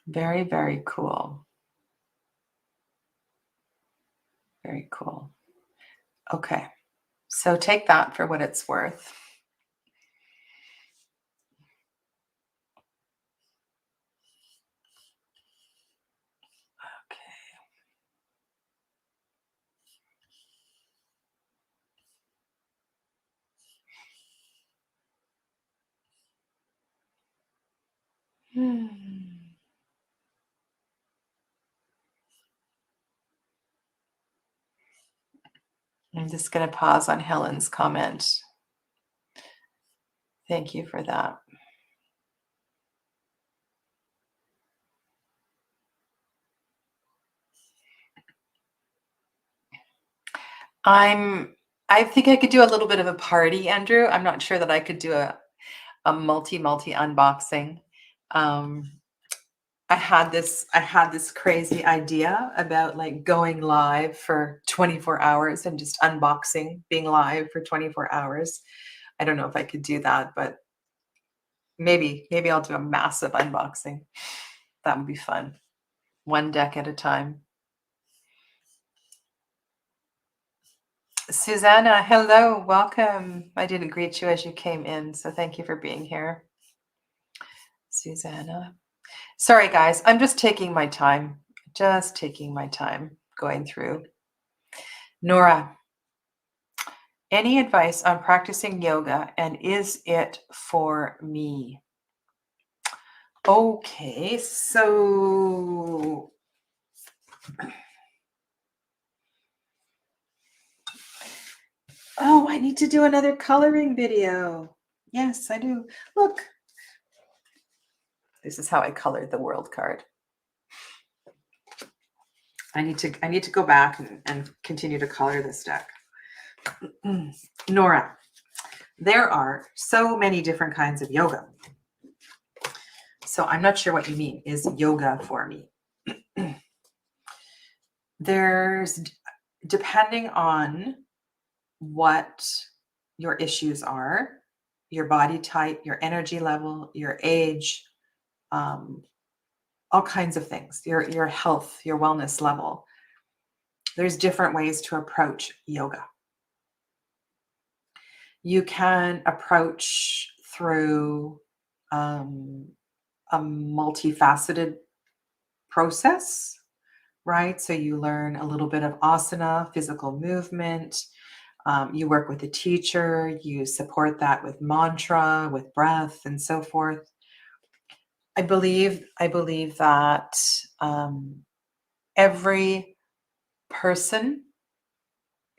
A: Very, very cool. Very cool. Okay. So take that for what it's worth. Okay. Hmm. I'm just going to pause on Helen's comment. Thank you for that. I think I could do a little bit of a party, Andrew. I'm not sure that I could do a multi unboxing. I had this crazy idea about like going live for 24 hours and just unboxing, being live for 24 hours. I don't know if I could do that, but maybe I'll do a massive unboxing. That would be fun. One deck at a time. Susanna, hello, welcome. I didn't greet you as you came in, so thank you for being here. Susanna. Sorry, guys, I'm just taking my time. Going through. Nora, any advice on practicing yoga, and is it for me? Okay, so oh, I need to do another coloring video. Yes, I do. Look, this is how I colored the world card. I need to go back and continue to color this deck. Nora, there are so many different kinds of yoga. So I'm not sure what you mean. Is yoga for me? There's, depending on what your issues are, your body type, your energy level, your age, all kinds of things, your health, your wellness level. There's different ways to approach yoga. You can approach through a multifaceted process, right? So you learn a little bit of asana, physical movement. You work with a teacher, you support that with mantra, with breath, and so forth. I believe that every person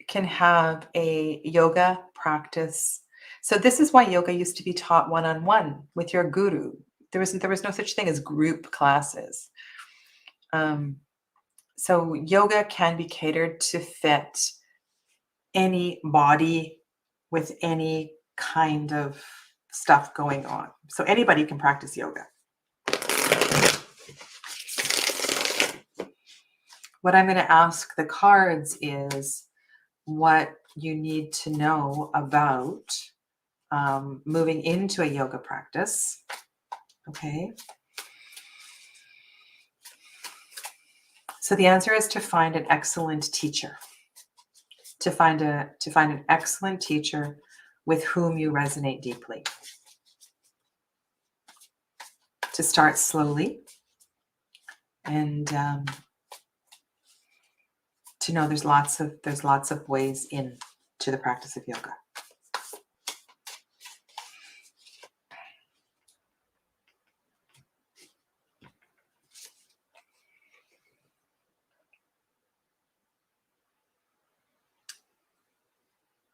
A: can have a yoga practice. So this is why yoga used to be taught one-on-one with your guru. There was no such thing as group classes. So yoga can be catered to fit any body with any kind of stuff going on. So anybody can practice yoga. What I'm going to ask the cards is what you need to know about moving into a yoga practice. Okay. So the answer is to find an excellent teacher. to find an excellent teacher with whom you resonate deeply. To start slowly, and to know there's lots of ways in to the practice of yoga.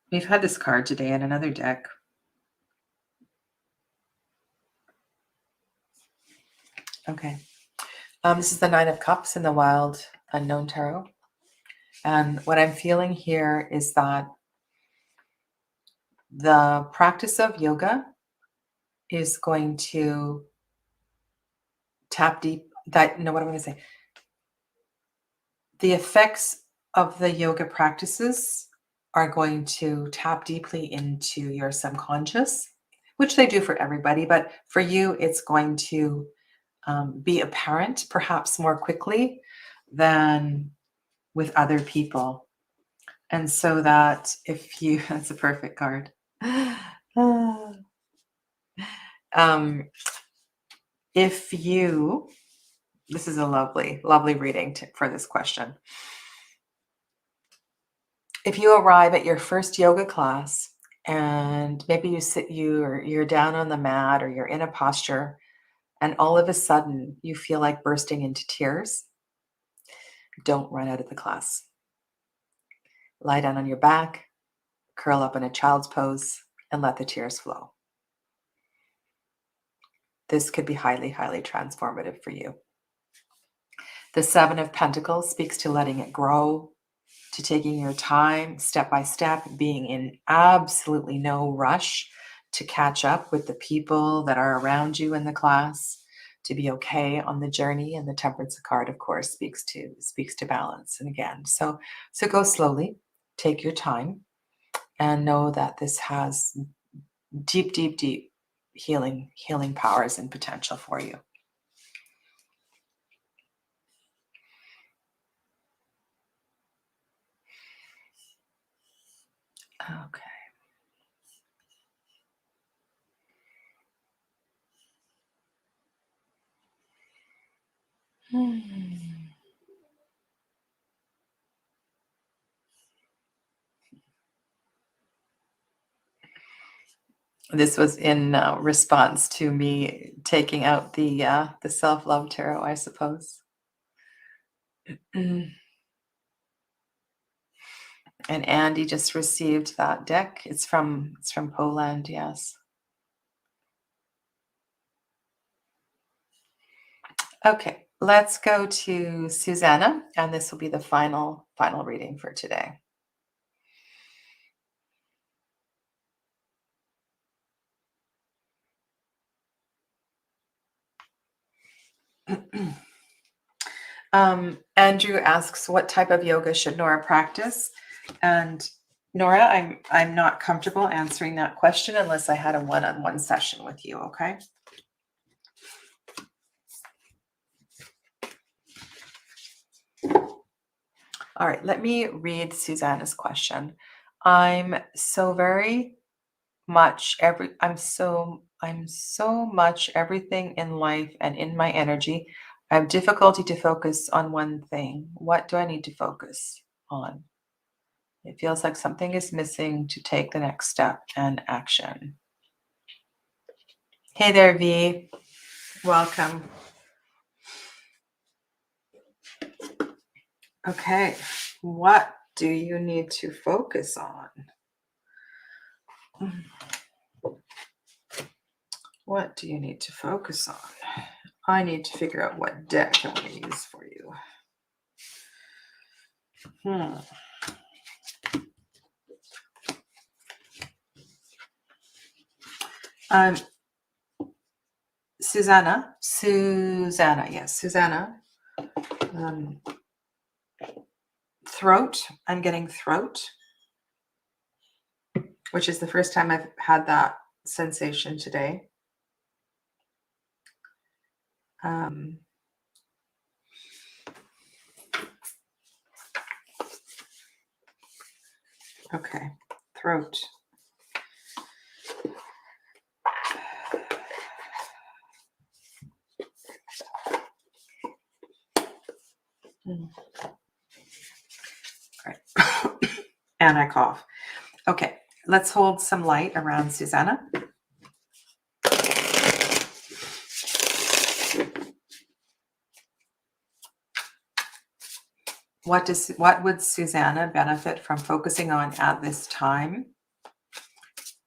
A: We've had this card today in another deck. Okay. This is the Nine of Cups in the Wild Unknown Tarot. And what I'm feeling here is that the practice of yoga is going to tap deep. What am I going to say? The effects of the yoga practices are going to tap deeply into your subconscious, which they do for everybody. But for you, it's going to be apparent perhaps more quickly than with other people. And so that if you, that's a perfect card. If you, this is a lovely, lovely reading for this question. If you arrive at your first yoga class and maybe you're down on the mat or you're in a posture and all of a sudden you feel like bursting into tears, don't run out of the class. Lie down on your back, curl up in a child's pose, and let the tears flow. This could be highly, highly transformative for you. The Seven of Pentacles speaks to letting it grow, to taking your time step by step, being in absolutely no rush to catch up with the people that are around you in the class, to be okay on the journey. And the Temperance card, of course, speaks to balance. And again, so go slowly, take your time, and know that this has deep, deep, deep healing powers and potential for you. Okay. This was in response to me taking out the self-love tarot, I suppose. And Andy just received that deck. It's from Poland, yes. Okay, let's go to Susanna, and this will be the final reading for today. Andrew asks, what type of yoga should Nora practice? And Nora, I'm not comfortable answering that question unless I had a one-on-one session with you, okay? All right, let me read Susanna's question. I'm so much everything in life and in my energy. I have difficulty to focus on one thing. What do I need to focus on? It feels like something is missing to take the next step and action. Hey there, V. Welcome. Okay, what do you need to focus on? What do you need to focus on? I need to figure out what deck I want to use for you. Susanna, yes, Susanna. Throat, I'm getting throat, which is the first time I've had that sensation today. Okay. Throat. Mm. All right. And I cough. Okay. Let's hold some light around Susanna. What would Susanna benefit from focusing on at this time?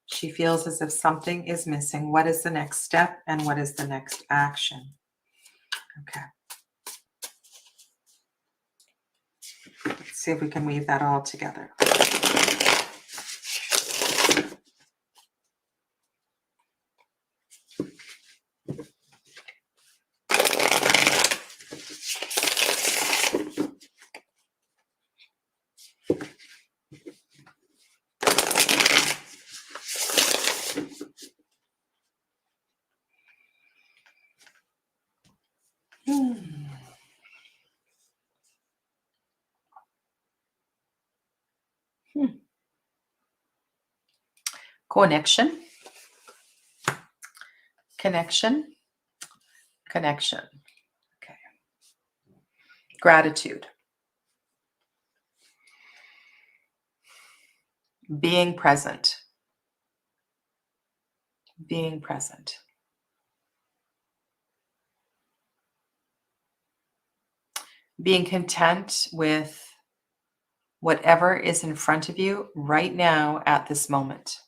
A: She feels as if something is missing. What is the next step and what is the next action? Okay. Let's see if we can weave that all together. Connection, connection, connection. Okay. Gratitude. Being present. Being present. Being content with whatever is in front of you right now at this moment.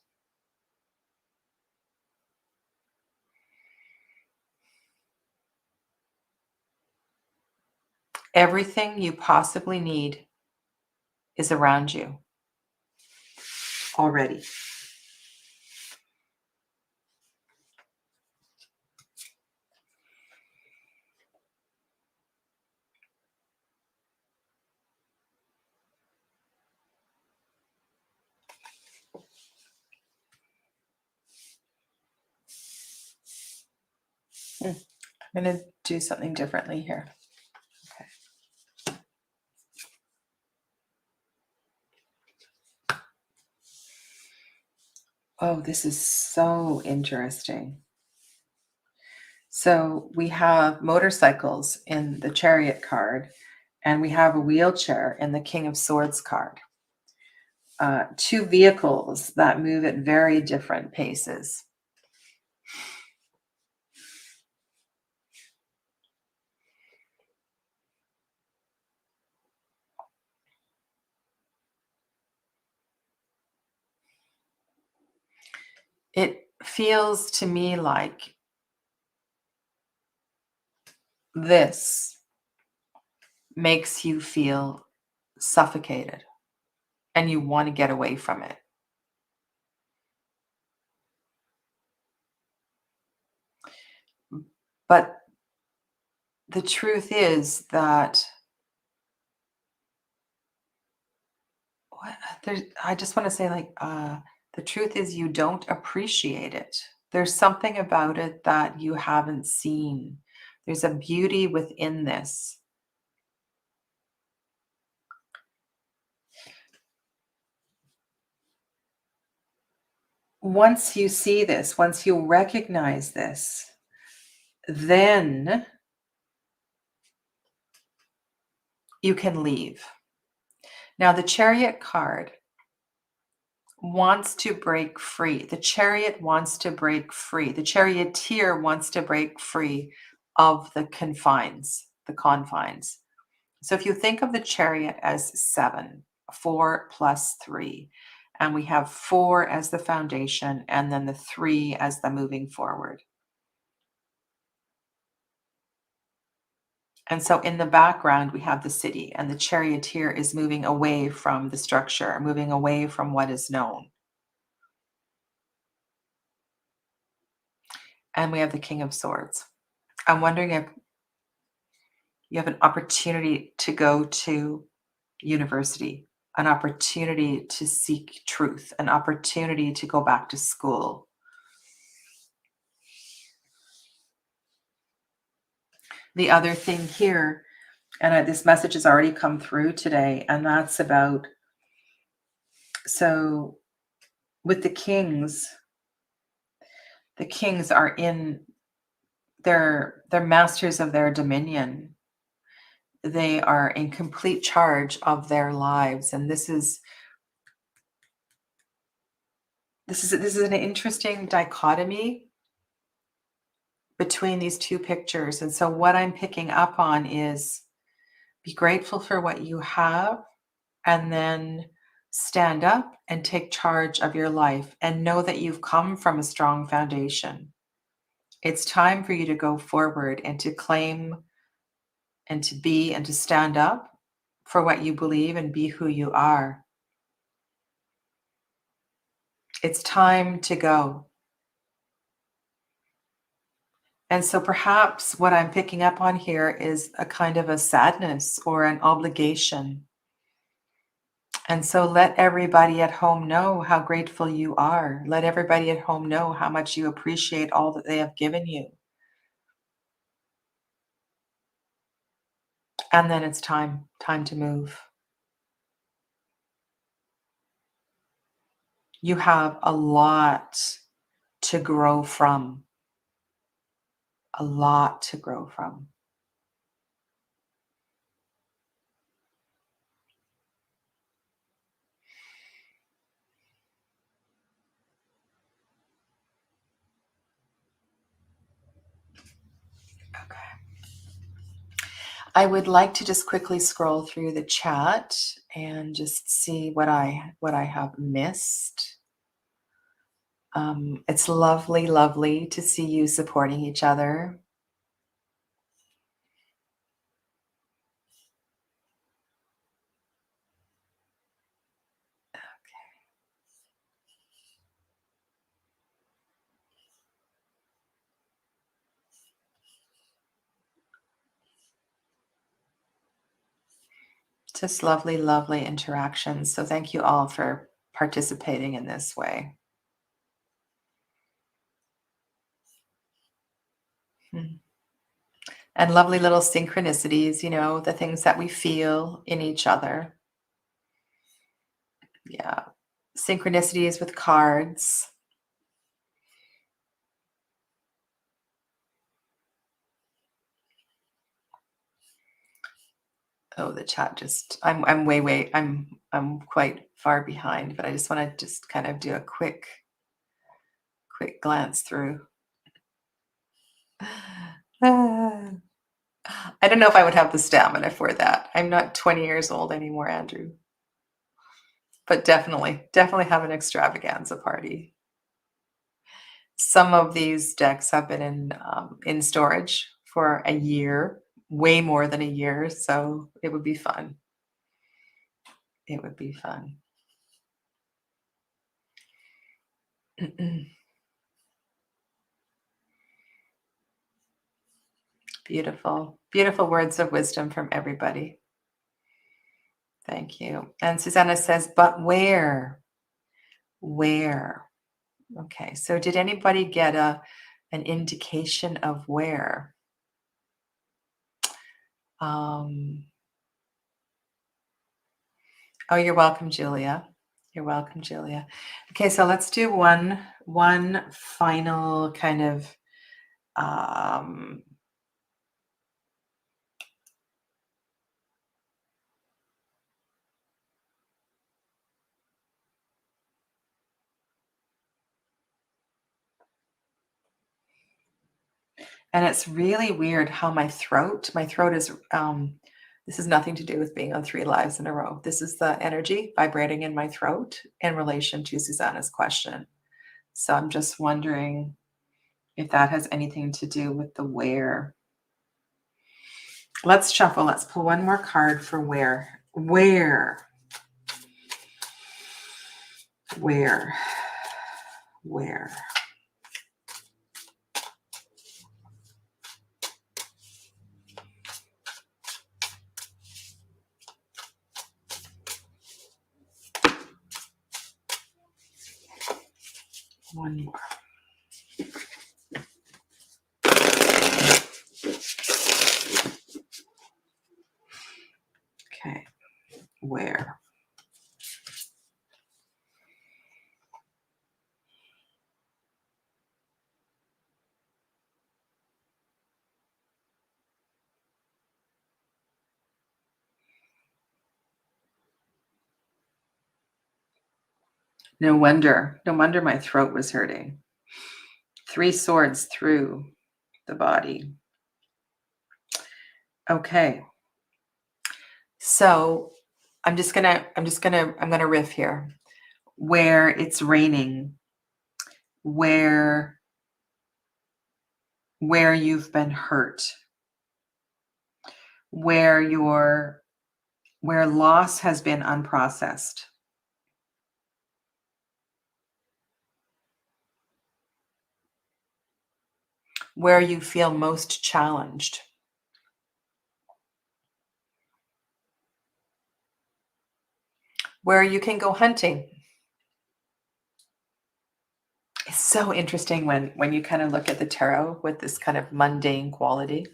A: Everything you possibly need is around you already. I'm going to do something differently here. Okay. Oh, this is so interesting. So we have motorcycles in the Chariot card, and we have a wheelchair in the King of Swords card. Two vehicles that move at very different paces. It feels to me like this makes you feel suffocated and you want to get away from it. But the truth is that I just want to say, like, the truth is you don't appreciate it. There's something about it that you haven't seen. There's a beauty within this. Once you see this, once you recognize this, then you can leave. Now, the Chariot card wants to break free. The Chariot wants to break free. The Charioteer wants to break free of the confines. So if you think of the Chariot as 7, 4 plus 3, and we have 4 as the foundation and then the 3 as the moving forward. And so in the background, we have the city, and the Charioteer is moving away from the structure, moving away from what is known. And we have the King of Swords. I'm wondering if you have an opportunity to go to university, an opportunity to seek truth, an opportunity to go back to school. The other thing here, and this message has already come through today, and that's about So with the kings are in, they're masters of their dominion. They are in complete charge of their lives, and this is an interesting dichotomy between these two pictures. And so what I'm picking up on is, be grateful for what you have, and then stand up and take charge of your life and know that you've come from a strong foundation. It's time for you to go forward and to claim and to be and to stand up for what you believe and be who you are. It's time to go. And so perhaps what I'm picking up on here is a kind of a sadness or an obligation. And so let everybody at home know how grateful you are. Let everybody at home know how much you appreciate all that they have given you. And then it's time to move. You have a lot to grow from. A lot to grow from. Okay. I would like to just quickly scroll through the chat and just see what I have missed. It's lovely to see you supporting each other. Just lovely interactions. So thank you all for participating in this way. And lovely little synchronicities, the things that we feel in each other. Yeah. Synchronicities with cards. Oh, the chat just, I'm quite far behind, but I just want to just kind of do a quick glance through. I don't know if I would have the stamina for that. I'm not 20 years old anymore, Andrew. But definitely have an extravaganza party. Some of these decks have been in storage for a year, way more than a year, so it would be fun. It would be fun. Beautiful words of wisdom from everybody. Thank you. And Susanna says, but where? Okay, so did anybody get an indication of where? Oh, you're welcome, Julia. You're welcome, Julia. Okay, so let's do one final kind of and it's really weird how my throat is this has nothing to do with being on 3 lives in a row. This is the energy vibrating in my throat in relation to Susanna's question. So I'm just wondering if that has anything to do with the where. Let's shuffle. Let's pull one more card for where. Where? One more. Okay, where? No wonder. No wonder my throat was hurting. 3 swords through the body. Okay. So I'm gonna riff here. Where it's raining, where you've been hurt, where loss has been unprocessed, where you feel most challenged, where you can go hunting. It's so interesting when you kind of look at the tarot with this kind of mundane quality.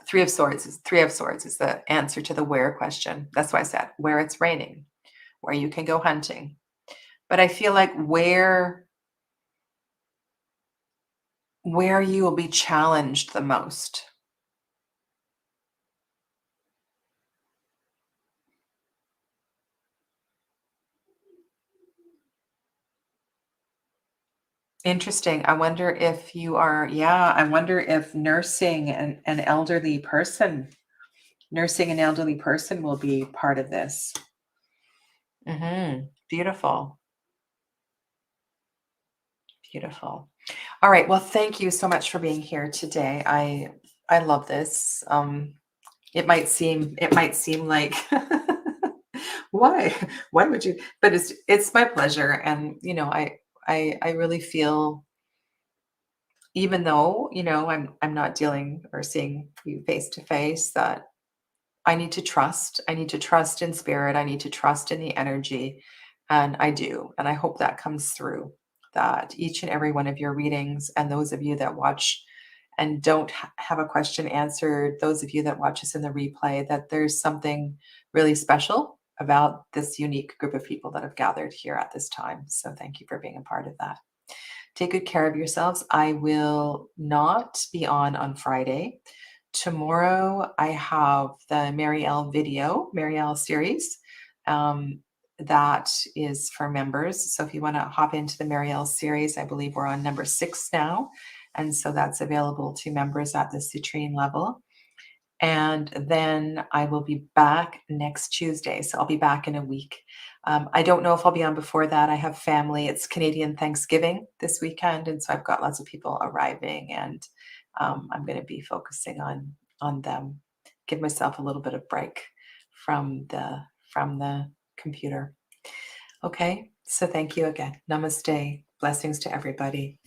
A: Three of Swords is the answer to the where question. That's why I said where it's raining, where you can go hunting. But I feel like where you will be challenged the most. Interesting. I wonder if you are, yeah, I wonder if nursing an elderly person, will be part of this. Beautiful. Beautiful. All right. Well, thank you so much for being here today. I love this. It might seem like why would you? But it's my pleasure, and I really feel, even though I'm not dealing or seeing you face to face, that I need to trust. I need to trust in spirit. I need to trust in the energy. And I do. And I hope that comes through, that each and every one of your readings, and those of you that watch and don't have a question answered, those of you that watch us in the replay, that there's something really special about this unique group of people that have gathered here at this time. So thank you for being a part of that. Take good care of yourselves. I will not be on Friday. Tomorrow, I have the Mary L series. That is for members. So if you want to hop into the Mary L series, I believe we're on number 6 now. And so that's available to members at the citrine level. And then I will be back next Tuesday. So I'll be back in a week. I don't know if I'll be on before that. I have family. It's Canadian Thanksgiving this weekend. And so I've got lots of people arriving, and I'm going to be focusing on them, give myself a little bit of break from the computer. Okay. So thank you again. Namaste. Blessings to everybody.